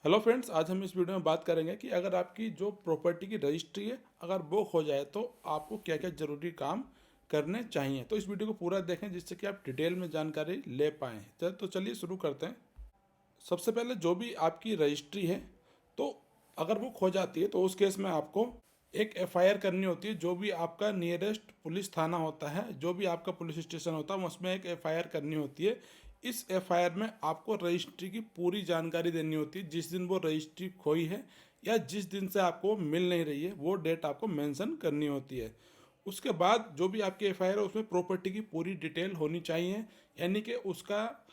Hello friends, आज हम इस वीडियो में बात करेंगे कि अगर आपकी जो प्रॉपर्टी की रजिस्ट्री है अगर वो हो जाए तो आपको क्या क्या ज़रूरी काम करने चाहिए। तो इस वीडियो को पूरा देखें जिससे कि आप डिटेल में जानकारी ले पाएँ। तो चलिए शुरू करते हैं। सबसे पहले जो भी आपकी रजिस्ट्री है, तो अगर वो खो जाती है तो उस केस में आपको एक एफआईआर करनी होती है। जो भी आपका नियरेस्ट पुलिस थाना होता है, जो भी आपका पुलिस स्टेशन होता है, उसमें एक एफआईआर करनी होती है। इस एफआईआर में आपको रजिस्ट्री की पूरी जानकारी देनी होती है। जिस दिन वो रजिस्ट्री खोई है या जिस दिन से आपको मिल नहीं रही है, वो डेट आपको मेंशन करनी होती है। उसके बाद जो भी आपकी एफआईआर है उसमें प्रॉपर्टी की पूरी डिटेल होनी चाहिए, यानी कि उसका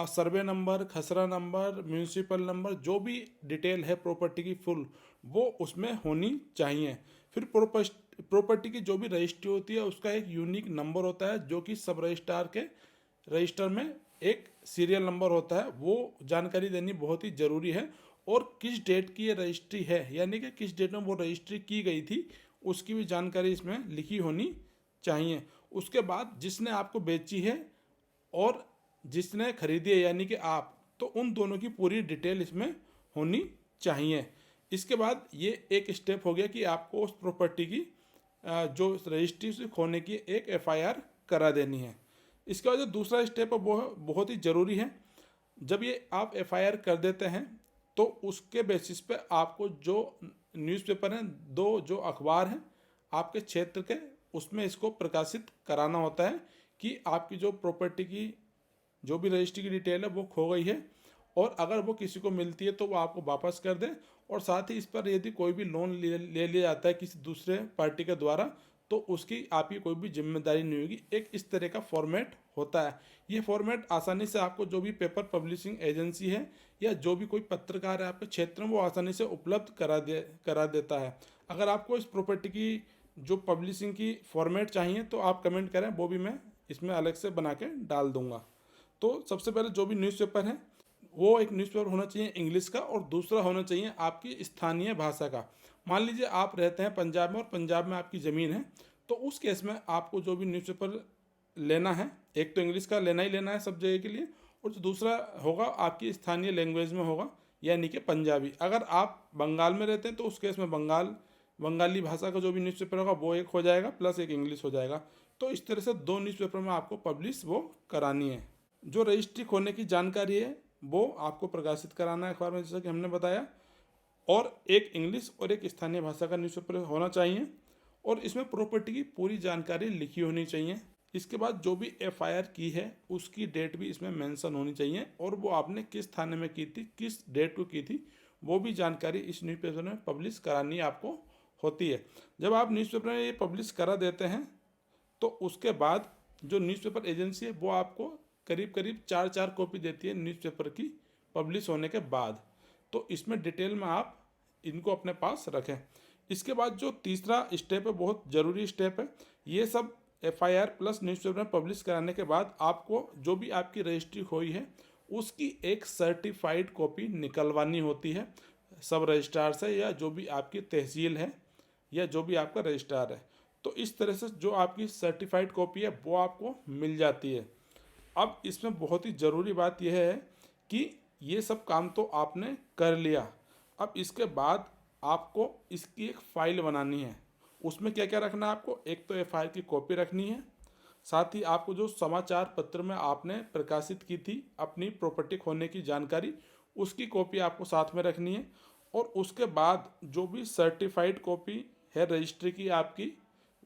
सर्वे नंबर, खसरा नंबर, म्यूनिसिपल नंबर, जो भी डिटेल है प्रॉपर्टी की फुल, वो उसमें होनी चाहिए। फिर प्रॉपर्टी की जो भी रजिस्ट्री होती है उसका एक यूनिक नंबर होता है, जो कि सब रजिस्ट्रार के रजिस्टर में एक सीरियल नंबर होता है। वो जानकारी देनी बहुत ही ज़रूरी है। और किस डेट की ये रजिस्ट्री है, यानी कि किस डेट में वो रजिस्ट्री की गई थी, उसकी भी जानकारी इसमें लिखी होनी चाहिए। उसके बाद जिसने आपको बेची है और जिसने खरीदी है यानी कि आप, तो उन दोनों की पूरी डिटेल इसमें होनी चाहिए। इसके बाद ये एक स्टेप हो गया कि आपको उस प्रॉपर्टी की जो रजिस्ट्री से खोने की एक एफआईआर करा देनी है। इसके बाद जो दूसरा स्टेप है वो बहुत ही ज़रूरी है। जब ये आप एफआईआर कर देते हैं तो उसके बेसिस पे आपको जो न्यूज़पेपर हैं, दो जो अखबार हैं आपके क्षेत्र के, उसमें इसको प्रकाशित कराना होता है कि आपकी जो प्रॉपर्टी की जो भी रजिस्ट्री की डिटेल है वो खो गई है, और अगर वो किसी को मिलती है तो वो आपको वापस कर दें। और साथ ही इस पर यदि कोई भी लोन ले लिया जाता है किसी दूसरे पार्टी के द्वारा, तो उसकी आपकी कोई भी जिम्मेदारी नहीं होगी। एक इस तरह का फॉर्मेट होता है। ये फॉर्मेट आसानी से आपको जो भी पेपर पब्लिशिंग एजेंसी है या जो भी कोई पत्रकार है आपके क्षेत्र में, वो आसानी से उपलब्ध करा देता है। अगर आपको इस प्रॉपर्टी की जो पब्लिशिंग की फॉर्मेट चाहिए तो आप कमेंट करें, वो भी मैं इसमें अलग से बना के डाल दूँगा। तो सबसे पहले जो भी न्यूज़पेपर है वो एक न्यूज़पेपर होना चाहिए इंग्लिश का, और दूसरा होना चाहिए आपकी स्थानीय भाषा का। मान लीजिए आप रहते हैं पंजाब में और पंजाब में आपकी ज़मीन है, तो उस केस में आपको जो भी न्यूज़पेपर लेना है, एक तो इंग्लिश का लेना ही लेना है सब जगह के लिए, और जो दूसरा होगा आपकी स्थानीय लैंग्वेज में होगा, यानी कि पंजाबी। अगर आप बंगाल में रहते हैं तो उस केस में बंगाली भाषा का जो भी न्यूज़पेपर होगा वो एक हो जाएगा, प्लस एक इंग्लिश हो जाएगा। तो इस तरह से दो न्यूज़पेपर में आपको पब्लिश वो करानी है। जो रजिस्ट्री खोने की जानकारी है वो आपको प्रकाशित कराना है अखबार में, जैसा कि हमने बताया। और एक इंग्लिश और एक स्थानीय भाषा का न्यूज़पेपर होना चाहिए, और इसमें प्रॉपर्टी की पूरी जानकारी लिखी होनी चाहिए। इसके बाद जो भी एफआईआर की है उसकी डेट भी इसमें मेंशन होनी चाहिए, और वो आपने किस थाने में की थी, किस डेट को की थी, वो भी जानकारी इस न्यूज़पेपर में पब्लिश करानी आपको होती है। जब आप न्यूज़पेपर में ये पब्लिश करा देते हैं तो उसके बाद जो न्यूज़पेपर एजेंसी है वो आपको करीब करीब चार चार कॉपी देती है न्यूज़पेपर की पब्लिश होने के बाद। तो इसमें डिटेल में आप इनको अपने पास रखें। इसके बाद जो तीसरा स्टेप है, बहुत ज़रूरी स्टेप है। ये सब एफआईआर प्लस न्यूज़पेपर में पब्लिश कराने के बाद आपको जो भी आपकी रजिस्ट्री हुई है उसकी एक सर्टिफाइड कॉपी निकलवानी होती है सब रजिस्ट्रार से, या जो भी आपकी तहसील है या जो भी आपका रजिस्ट्रार है। तो इस तरह से जो आपकी सर्टिफाइड कॉपी है वो आपको मिल जाती है। अब इसमें बहुत ही ज़रूरी बात यह है कि ये सब काम तो आपने कर लिया। अब इसके बाद आपको इसकी एक फ़ाइल बनानी है। उसमें क्या क्या रखना है आपको, एक तो एफआईआर की कॉपी रखनी है, साथ ही आपको जो समाचार पत्र में आपने प्रकाशित की थी अपनी प्रॉपर्टी खोने की जानकारी, उसकी कॉपी आपको साथ में रखनी है। और उसके बाद जो भी सर्टिफाइड कॉपी है रजिस्ट्री की आपकी,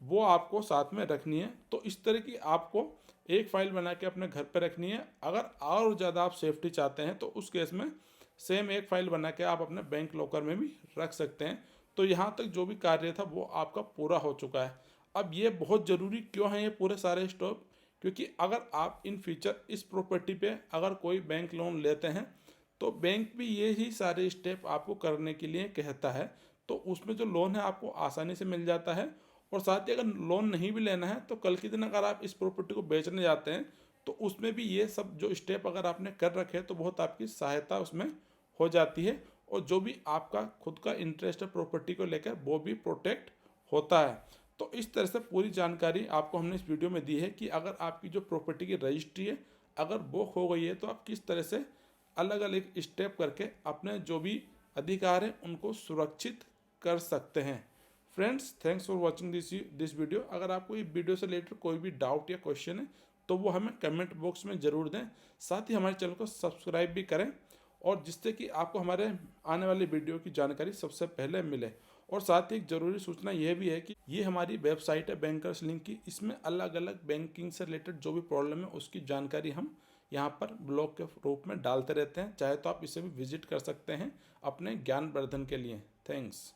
वो आपको साथ में रखनी है। तो इस तरह की आपको एक फ़ाइल बना के अपने घर पर रखनी है। अगर और ज़्यादा आप सेफ्टी चाहते हैं तो उस केस में सेम एक फ़ाइल बना के आप अपने बैंक लॉकर में भी रख सकते हैं। तो यहाँ तक जो भी कार्य था वो आपका पूरा हो चुका है। अब ये बहुत ज़रूरी क्यों है ये पूरे सारे स्टेप, क्योंकि अगर आप इन फ्यूचर इस प्रॉपर्टी पे अगर कोई बैंक लोन लेते हैं तो बैंक भी ये ही सारे स्टेप आपको करने के लिए कहता है। तो उसमें जो लोन है आपको आसानी से मिल जाता है। और साथ ही अगर लोन नहीं भी लेना है तो कल के दिन अगर आप इस प्रॉपर्टी को बेचने जाते हैं तो उसमें भी ये सब जो स्टेप अगर आपने कर रखे हैं तो बहुत आपकी सहायता उसमें हो जाती है। और जो भी आपका खुद का इंटरेस्ट है प्रॉपर्टी को लेकर वो भी प्रोटेक्ट होता है। तो इस तरह से पूरी जानकारी आपको हमने इस वीडियो में दी है कि अगर आपकी जो प्रॉपर्टी की रजिस्ट्री है अगर वो खो गई है तो आप किस तरह से अलग अलग स्टेप करके अपने जो भी अधिकार हैं उनको सुरक्षित कर सकते हैं। Friends, thanks for watching this video. अगर आपको ये वीडियो से रिलेटेड कोई भी डाउट या क्वेश्चन है तो वो हमें कमेंट बॉक्स में ज़रूर दें। साथ ही हमारे चैनल को सब्सक्राइब भी करें, और जिससे कि आपको हमारे आने वाली वीडियो की जानकारी सबसे पहले मिले। और साथ ही एक ज़रूरी सूचना यह भी है कि ये हमारी वेबसाइट है बैंकर्स लिंक की, इसमें अलग अलग बैंकिंग से रिलेटेड जो भी प्रॉब्लम है उसकी जानकारी हम यहाँ पर ब्लॉग के रूप में डालते रहते हैं। चाहे तो आप इसे भी विजिट कर सकते हैं अपने ज्ञान वर्धन के लिए। थैंक्स।